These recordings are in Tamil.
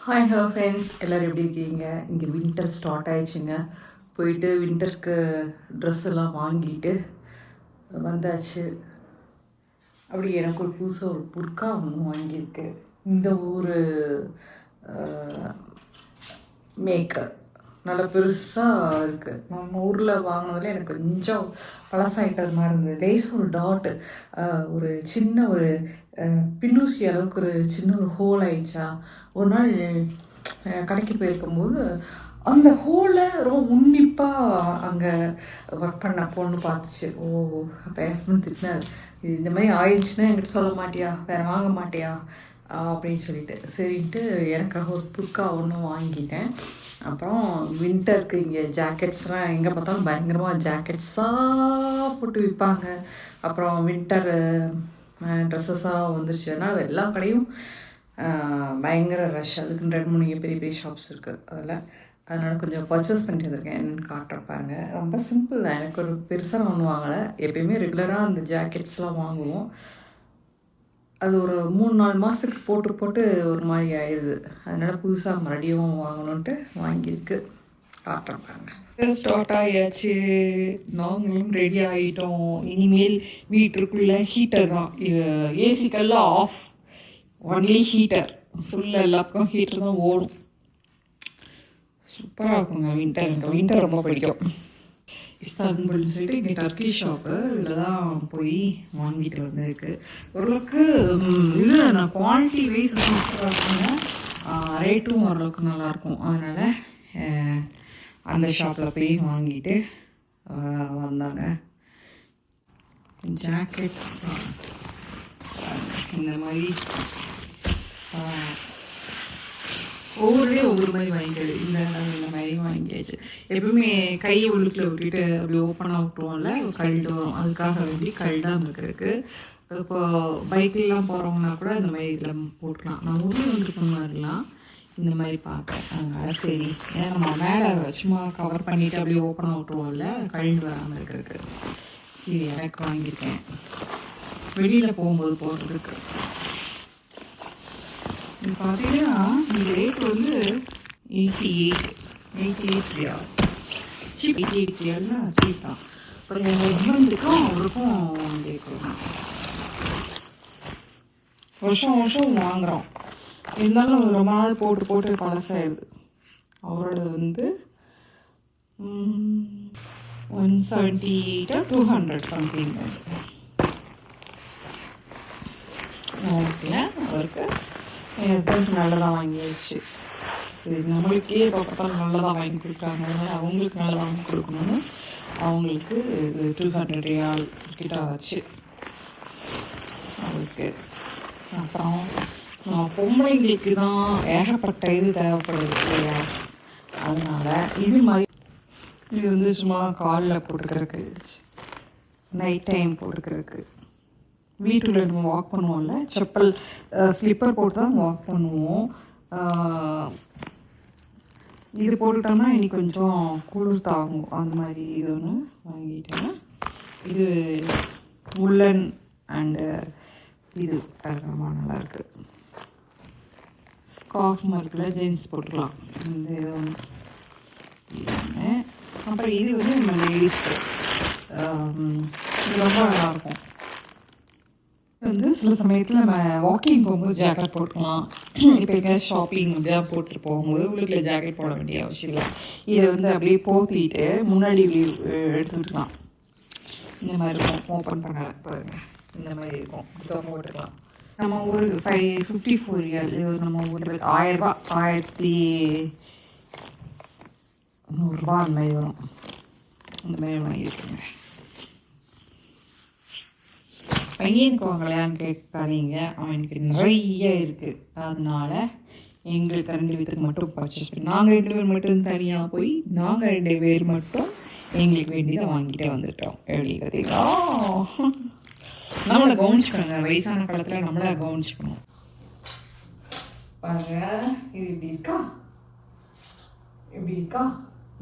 ஹாய் ஹலோ ஃப்ரெண்ட்ஸ், எல்லோரும் எப்படி இருக்கீங்க? இங்கே வின்டர் ஸ்டார்ட் ஆயிடுச்சுங்க. போயிட்டு வின்டருக்கு ட்ரெஸ் எல்லாம் வாங்கிட்டு வந்தாச்சு. அப்படி எனக்கு ஒரு புதுசாக ஒரு புர்கா ஒன்று வாங்கியிருக்கு. இந்த ஊர் மேக்கர் நல்லா பெருசாக இருக்குது. நம்ம ஊரில் வாங்கினதில் எனக்கு கொஞ்சம் பழசாயிட்டது மாதிரி இருந்தது. லேஸ் ஒரு டாட்டு, ஒரு சின்ன ஒரு பின்னூசி அளவுக்கு ஒரு சின்ன ஒரு ஹோல் ஆயிடுச்சா. ஒரு நாள் கடைக்கு போயிருக்கும்போது அந்த ஹோலை ரொம்ப உன்னிப்பாக அங்கே ஒர்க் பண்ண பொண்ணு பார்த்துச்சு. ஓ, அப்போ ஹஸ்பண்ட் திட்டினார், இது இந்த மாதிரி ஆயிடுச்சுன்னா என்கிட்ட சொல்ல மாட்டியா, வேறு வாங்க மாட்டியா அப்படின்னு சொல்லிட்டு, சரின்ட்டு எனக்காக ஒரு புர்கா ஒன்று வாங்கிட்டேன். அப்புறம் வின்டருக்கு இங்கே ஜாக்கெட்ஸ்லாம் எங்கே பார்த்தாலும் பயங்கரமாக ஜாக்கெட்ஸாக போட்டு விற்பாங்க. அப்புறம் வின்டர் ட்ரெஸ்ஸஸாக வந்துருச்சு. அதனால் எல்லா கடையும் பயங்கர ரஷ். அதுக்குன்னு 2-3 பெரிய பெரிய ஷாப்ஸ் இருக்குது. அதனால் கொஞ்சம் பர்ச்சேஸ் பண்ணிட்டு வந்திருக்கேன். என்னென்னு காட்டுறேன் பாருங்கள். ரொம்ப சிம்பிள் தான். எனக்கு ஒரு பெருசாக ஒன்றும் வாங்கலை. எப்பயுமே ரெகுலராக அந்த ஜாக்கெட்ஸ்லாம் வாங்குவோம். அது ஒரு 3-4 மாதத்துக்கு போட்டு போட்டு ஒரு மாதிரி ஆயிடுது. அதனால் புதுசாக மறுபடியும் வாங்கணுன்ட்டு வாங்கியிருக்கு. காட்டுறேன் பாருங்கள். ஸ்டார்ட் ஆகியாச்சு. நாங்களும் ரெடி ஆகிட்டோம். இனிமேல் வீட்டுக்குள்ளே ஹீட்டர் தான். ஏசிக்கெல்லாம் ஆஃப், ஒன்லி ஹீட்டர். ஃபுல்லாக எல்லாருக்கும் ஹீட்டர் தான் ஓடும். சூப்பராக இருக்குங்க வின்டர். எனக்கு வின்டர் ரொம்ப பிடிக்கும். இஸ்தான்புல்னு சொல்லிட்டு இங்கே டர்க்கி ஷாப்பு, இதில் தான் போய் வாங்கிட்டு வந்திருக்கு. ஓரளவுக்கு இல்லை, நான் குவாலிட்டி வைஸ் சூப்பராக இருக்குங்க. ரேட்டும் ஓரளவுக்கு நல்லாயிருக்கும். அதனால் அந்த ஷாப்பில் போய் வாங்கிட்டு வந்தாங்க. ஜாக்கெட்ஸ் தான் இந்த மாதிரி ஒவ்வொரு மாதிரி வாங்கிக்கிறது. இந்த மாதிரி வாங்கியாச்சு. எப்பவுமே கையை உள்ளுக்குள்ள விட்டுட்டு அப்படி ஓப்பனாக விட்டுருவோம்ல, கல்டு வரும். அதுக்காக வேண்டி கல்டாக இருக்கிறதுக்கு இப்போ பைக்கெலாம் போகிறவங்கன்னா கூட இந்த மாதிரி இதில் போட்டுக்கலாம். நான் ஊரில் வந்துருக்க மாதிரிலாம் இந்த மாதிரி பார்ப்பேன். அதனால் சரி, ஏன்னா நம்ம மேலே சும்மா கவர் பண்ணிவிட்டு அப்படியே ஓப்பனாக விட்டுருவோம்ல, கல்டு வராமல் இருக்கிறதுக்கு. இது எனக்கு வாங்கியிருக்கேன் வெளியில் போகும்போது போடுறதுக்கு. இது பார்த்தீங்கன்னா இந்த ரேட் வந்து 88 ரியால். சீப். 88 ரியால்னா சீப் தான். அப்புறம் எங்கள் ஹஸ்பண்டுக்கும் அவருக்கும் கேட்கணும். வருஷம் வாங்குகிறோம். இருந்தாலும் ரொம்ப நாள் போட்டு போட்டு பழசாயிருது. அவரோட வந்து 178 200 சம்திங். ஓகே, அவருக்கு என் ஹஸ்பண்ட் நல்லதாக வாங்கியாச்சு. சரி, நம்மளுக்கே இப்போ பார்த்தாலும் நல்லதாக வாங்கி கொடுக்குறாங்க. அவங்களுக்கு நல்லா வாங்கி கொடுக்கணும்னு அவங்களுக்கு இது 200 ரியால் கிட்ட ஆச்சு அவருக்கு. அப்புறம் பொம்பளைங்களுக்கு தான் ஏகப்பட்ட இது தேவைப்படுது இல்லையா, அதனால் இது மாதிரி இது வந்து சும்மா காலில் போட்டுக்கிறதுக்கு, நைட் டைம் போட்டுக்கிறதுக்கு. வீட்டுக்குள்ளே நம்ம வாக் பண்ணுவோம்ல, செப்பல் ஸ்லிப்பர் போட்டு தான் வாக் பண்ணுவோம். இது போட்டுட்டோம்னா இன்னைக்கு கொஞ்சம் குளிர் தாங்கும். அந்த மாதிரி இது ஒன்று வாங்கிட்டேன். இது உள்ளன் அண்டு இது ரொம்ப நல்லாயிருக்கு. ஸ்கார்ஃப் மாதிரிக்குள்ள ஜீன்ஸ் போட்டுக்கலாம். இந்த இது ஒன்று. அப்புறம் இது வந்து நம்ம லேடிஸ்க்கு இது ரொம்ப நல்லாயிருக்கும். வந்து சில சமயத்தில் நம்ம வாக்கிங் போகும்போது ஜாக்கெட் போட்டுக்கலாம். இப்போ எங்கே ஷாப்பிங் அப்படிலாம் போட்டுட்டு போகும்போது உங்களுக்கு ஜாக்கெட் போட வேண்டிய அவசியம் இல்லை. இதை வந்து அப்படியே போத்திட்டு முன்னாடி இப்படி எடுத்துக்கிட்டுலாம். இந்த மாதிரி இருக்கும். ஓப்பன் பண்ண பாருங்கள், இந்த மாதிரி இருக்கும். போட்டுக்கலாம். நம்ம ஒரு 54 ரியால். இது நம்ம ஊரில் 1000 ரூபா, 1100 ரூபா அந்த மாதிரி வரும். அந்த மாதிரி வாங்கியிருக்கேங்க. பையனுக்கு வாங்கலையான்னு கேட்காதீங்க, அவனுக்கு நிறைய இருக்குது. அதனால எங்களுக்கு 2 பேருக்கு மட்டும் பர்ச்சேஸ் பண்ணி, நாங்கள் 2 பேர் மட்டும் தனியாக போய் நாங்கள் 2 பேர் மட்டும் எங்களுக்கு வேண்டியதை வாங்கிட்டே வந்துட்டோம். எப்படி பார்த்தீங்களா, நம்மளை கவனிச்சுக்கணுங்க. வயசான காலத்தில் நம்மளை கவனிச்சுக்கணும். பாருங்க, இது இப்படி இருக்கா,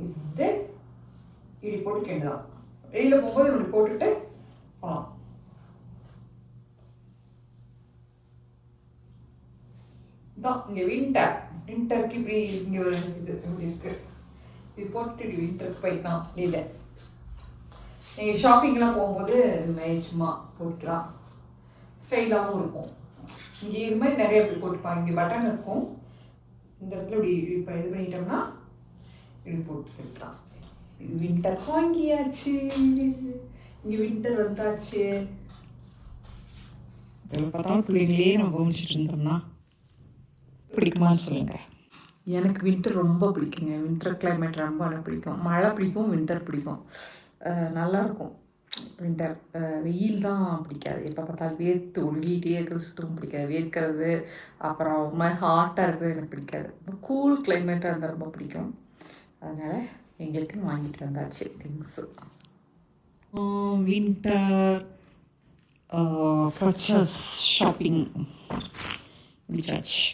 இது இப்படி போட்டு கேட்டுதான் வெளியில் போகும்போது இப்படி போட்டுட்டு போகலாம். இதான் இங்கே வின்டர். வின்டருக்கு இப்படி இங்கே ஒரு இது இப்படி இருக்குது. இது போட்டு இப்படி வின்டருக்கு போய்க்கலாம். இல்லை நீங்கள் ஷாப்பிங்லாம் போகும்போது இது மாதிரி சும்மா போட்டுக்கலாம். ஸ்டைலாகவும் இருக்கும். இங்கே இது மாதிரி நிறைய இப்படி போட்டுப்பாங்க. இங்கே பட்டன் இருக்கும். இந்த இடத்துல இப்படி இப்போ இது பண்ணிட்டோம்னா இப்படி போட்டுக்கலாம். இது வின்டர் வாங்கியாச்சு. இங்கே வின்டர் வந்தாச்சு. இதில் பார்த்தாலும் பிள்ளைங்களே நம்ம கவனிச்சிட்டு இருந்தோம்னா பிடிக்குமான்னு சொல்லுங்கள். எனக்கு வின்டர் ரொம்ப பிடிக்குங்க. வின்டர் கிளைமேட் ரொம்ப எனக்கு பிடிக்கும். மழை பிடிக்கும், வின்டர் பிடிக்கும். நல்லாயிருக்கும் வின்டர். வெயில் தான் பிடிக்காது. எப்போ பார்த்தாலும் வேர்த்து ஒழுகிட்டே இருக்கிறது சுத்தம் பிடிக்காது. வேர்க்கிறது அப்புறம் ஒரு மாதிரி ஹாட்டாக இருக்கிறது எனக்கு பிடிக்காது. கூல் கிளைமேட்டாக இருந்தால் ரொம்ப பிடிக்கும். அதனால் எங்களுக்கு வாங்கிட்டு வந்தாச்சு திங்ஸு. வின்டர் பர்ச்சேஸ் ஷாப்பிங் முடிச்சாச்சு.